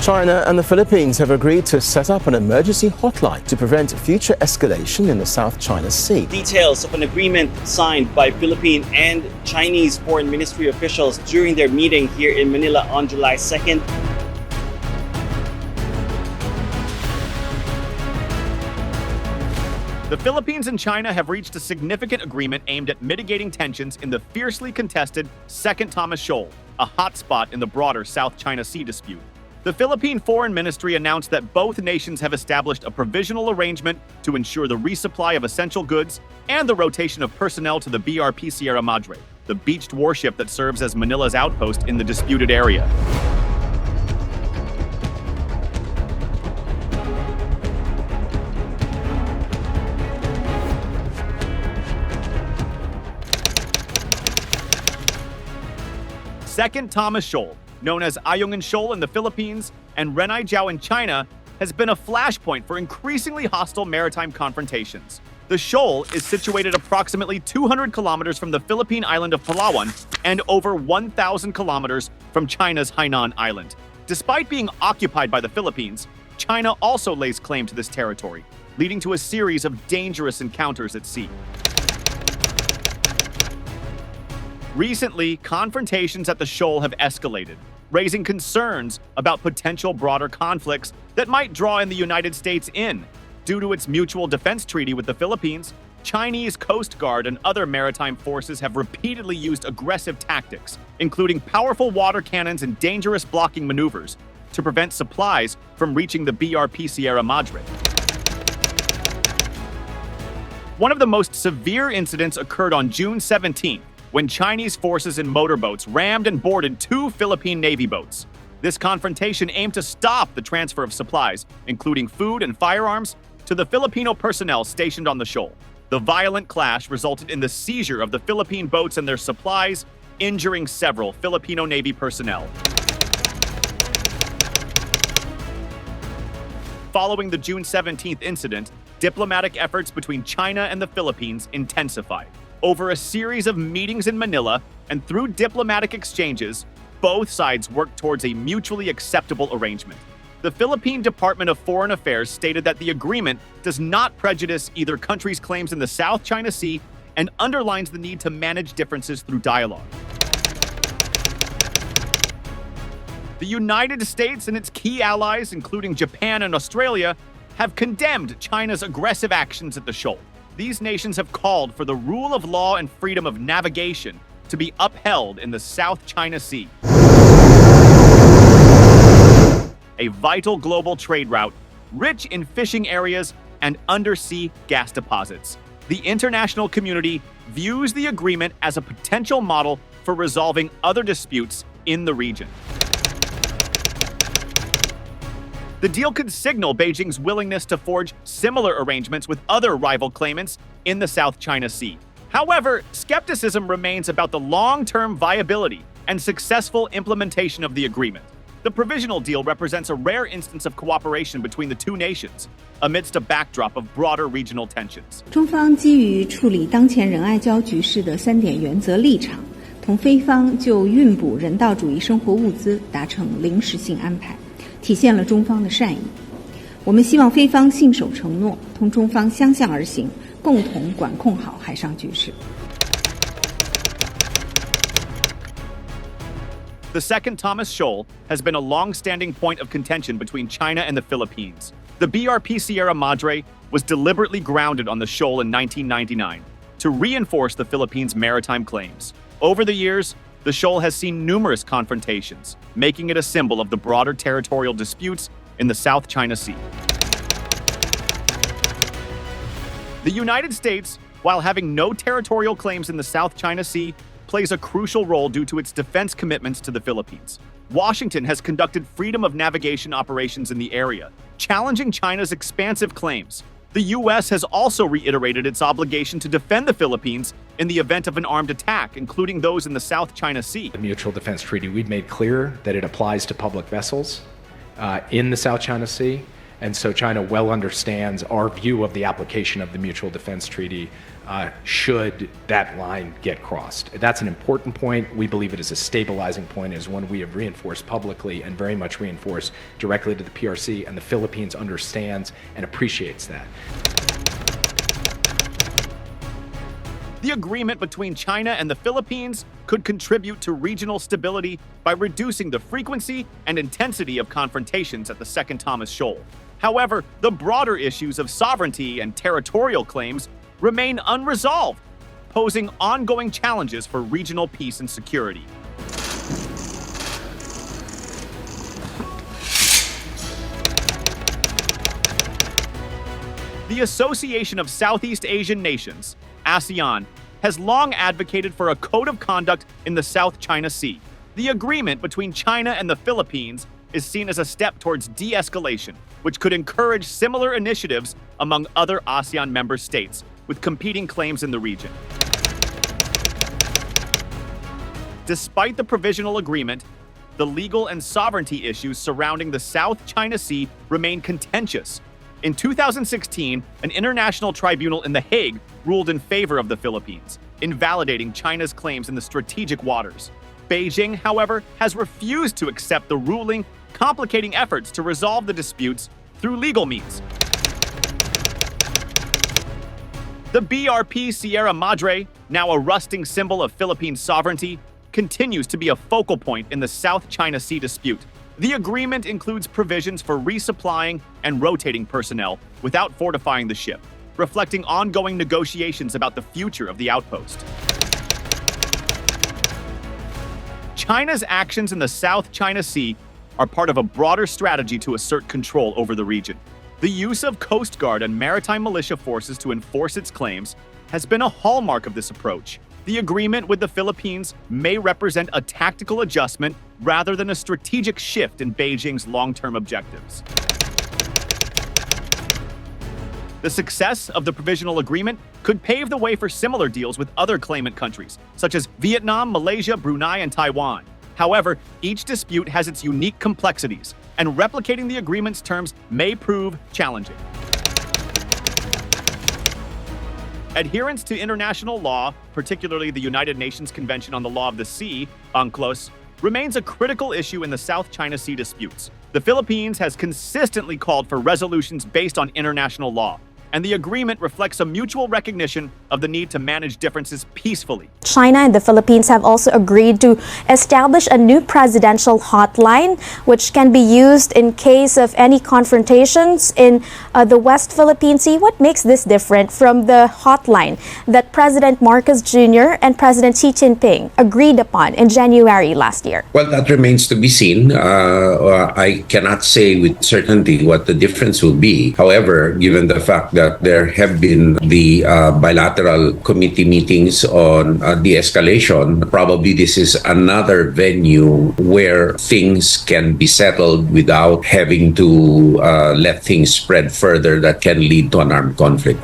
China and the Philippines have agreed to set up an emergency hotline to prevent future escalation in the South China Sea. Details of an agreement signed by Philippine and Chinese foreign ministry officials during their meeting here in Manila on July 2nd. The Philippines and China have reached a significant agreement aimed at mitigating tensions in the fiercely contested Second Thomas Shoal, a hotspot in the broader South China Sea dispute. The Philippine Foreign Ministry announced that both nations have established a provisional arrangement to ensure the resupply of essential goods and the rotation of personnel to the BRP Sierra Madre, the beached warship that serves as Manila's outpost in the disputed area. Second Thomas Shoal, known as Ayungin Shoal in the Philippines and Renai Jiao in China, has been a flashpoint for increasingly hostile maritime confrontations. The shoal is situated approximately 200 kilometers from the Philippine island of Palawan and over 1,000 kilometers from China's Hainan Island. Despite being occupied by the Philippines, China also lays claim to this territory, leading to a series of dangerous encounters at sea. Recently, confrontations at the shoal have escalated, raising concerns about potential broader conflicts that might draw in the United States in. Due to its mutual defense treaty with the Philippines, Chinese Coast Guard and other maritime forces have repeatedly used aggressive tactics, including powerful water cannons and dangerous blocking maneuvers, to prevent supplies from reaching the BRP Sierra Madre. One of the most severe incidents occurred on June 17th, when Chinese forces in motorboats rammed and boarded 2 Philippine Navy boats. This confrontation aimed to stop the transfer of supplies, including food and firearms, to the Filipino personnel stationed on the shoal. The violent clash resulted in the seizure of the Philippine boats and their supplies, injuring several Filipino Navy personnel. Following the June 17th incident, diplomatic efforts between China and the Philippines intensified. Over a series of meetings in Manila and through diplomatic exchanges, both sides worked towards a mutually acceptable arrangement. The Philippine Department of Foreign Affairs stated that the agreement does not prejudice either country's claims in the South China Sea and underlines the need to manage differences through dialogue. The United States and its key allies, including Japan and Australia, have condemned China's aggressive actions at the shoal. These nations have called for the rule of law and freedom of navigation to be upheld in the South China Sea, a vital global trade route rich in fishing areas and undersea gas deposits. The international community views the agreement as a potential model for resolving other disputes in the region. The deal could signal Beijing's willingness to forge similar arrangements with other rival claimants in the South China Sea. However, skepticism remains about the long-term viability and successful implementation of the agreement. The provisional deal represents a rare instance of cooperation between the two nations, amidst a backdrop of broader regional tensions. 中方基于处理当前仁爱礁局势的3点原则立场，同菲方就运补人道主义生活物资达成临时性安排。 体现了中方的善意，我们希望菲方信守承诺，同中方相向而行，共同管控好海上局势。 The Second Thomas Shoal has been a long-standing point of contention between China and the Philippines. The BRP Sierra Madre was deliberately grounded on the shoal in 1999 to reinforce the Philippines' maritime claims. Over the years, the shoal has seen numerous confrontations, making it a symbol of the broader territorial disputes in the South China Sea. The United States, while having no territorial claims in the South China Sea, plays a crucial role due to its defense commitments to the Philippines. Washington has conducted freedom of navigation operations in the area, challenging China's expansive claims. The U.S. has also reiterated its obligation to defend the Philippines in the event of an armed attack, including those in the South China Sea. The Mutual Defense Treaty, we've made clear that it applies to public vessels in the South China Sea, and so China well understands our view of the application of the Mutual Defense Treaty should that line get crossed. That's an important point. We believe it is a stabilizing point, is one we have reinforced publicly and very much reinforced directly to the PRC, and the Philippines understands and appreciates that. The agreement between China and the Philippines could contribute to regional stability by reducing the frequency and intensity of confrontations at the Second Thomas Shoal. However, the broader issues of sovereignty and territorial claims remain unresolved, posing ongoing challenges for regional peace and security. The Association of Southeast Asian Nations, ASEAN, has long advocated for a code of conduct in the South China Sea. The agreement between China and the Philippines is seen as a step towards de-escalation, which could encourage similar initiatives among other ASEAN member states with competing claims in the region. Despite the provisional agreement, the legal and sovereignty issues surrounding the South China Sea remain contentious. In 2016, an international tribunal in The Hague ruled in favor of the Philippines, invalidating China's claims in the strategic waters. Beijing, however, has refused to accept the ruling, complicating efforts to resolve the disputes through legal means. The BRP Sierra Madre, now a rusting symbol of Philippine sovereignty, continues to be a focal point in the South China Sea dispute. The agreement includes provisions for resupplying and rotating personnel without fortifying the ship, reflecting ongoing negotiations about the future of the outpost. China's actions in the South China Sea are part of a broader strategy to assert control over the region. The use of Coast Guard and maritime militia forces to enforce its claims has been a hallmark of this approach. The agreement with the Philippines may represent a tactical adjustment rather than a strategic shift in Beijing's long-term objectives. The success of the provisional agreement could pave the way for similar deals with other claimant countries, such as Vietnam, Malaysia, Brunei, and Taiwan. However, each dispute has its unique complexities, and replicating the agreement's terms may prove challenging. Adherence to international law, particularly the United Nations Convention on the Law of the Sea, UNCLOS, remains a critical issue in the South China Sea disputes. The Philippines has consistently called for resolutions based on international law, and the agreement reflects a mutual recognition of the need to manage differences peacefully. China and the Philippines have also agreed to establish a new presidential hotline, which can be used in case of any confrontations in the West Philippine Sea. What makes this different from the hotline that President Marcos Jr. and President Xi Jinping agreed upon in January last year? Well, that remains to be seen. I cannot say with certainty what the difference will be. However, given the fact that there have been the bilateral committee meetings on de-escalation, probably this is another venue where things can be settled without having to let things spread further that can lead to an armed conflict.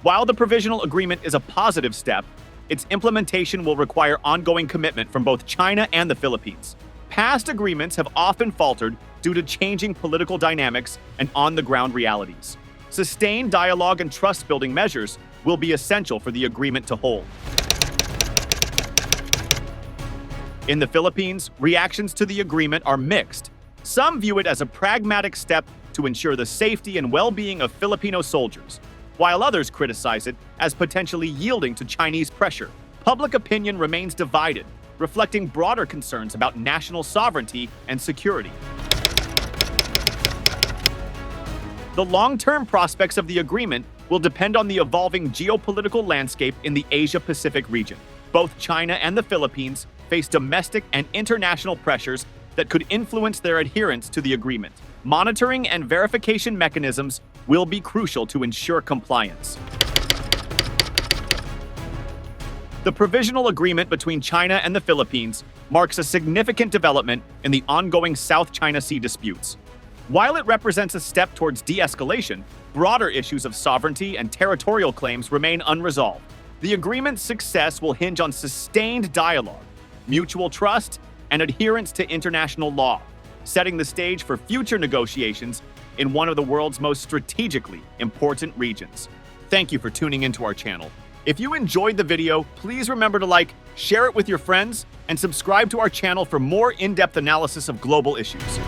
While the provisional agreement is a positive step, its implementation will require ongoing commitment from both China and the Philippines. Past agreements have often faltered due to changing political dynamics and on-the-ground realities. Sustained dialogue and trust-building measures will be essential for the agreement to hold. In the Philippines, reactions to the agreement are mixed. Some view it as a pragmatic step to ensure the safety and well-being of Filipino soldiers, while others criticize it as potentially yielding to Chinese pressure. Public opinion remains divided, reflecting broader concerns about national sovereignty and security. The long-term prospects of the agreement will depend on the evolving geopolitical landscape in the Asia-Pacific region. Both China and the Philippines face domestic and international pressures that could influence their adherence to the agreement. Monitoring and verification mechanisms will be crucial to ensure compliance. The provisional agreement between China and the Philippines marks a significant development in the ongoing South China Sea disputes. While it represents a step towards de-escalation, broader issues of sovereignty and territorial claims remain unresolved. The agreement's success will hinge on sustained dialogue, mutual trust, and adherence to international law. setting the stage for future negotiations in one of the world's most strategically important regions. Thank you for tuning into our channel. If you enjoyed the video, please remember to like, share it with your friends, and subscribe to our channel for more in-depth analysis of global issues.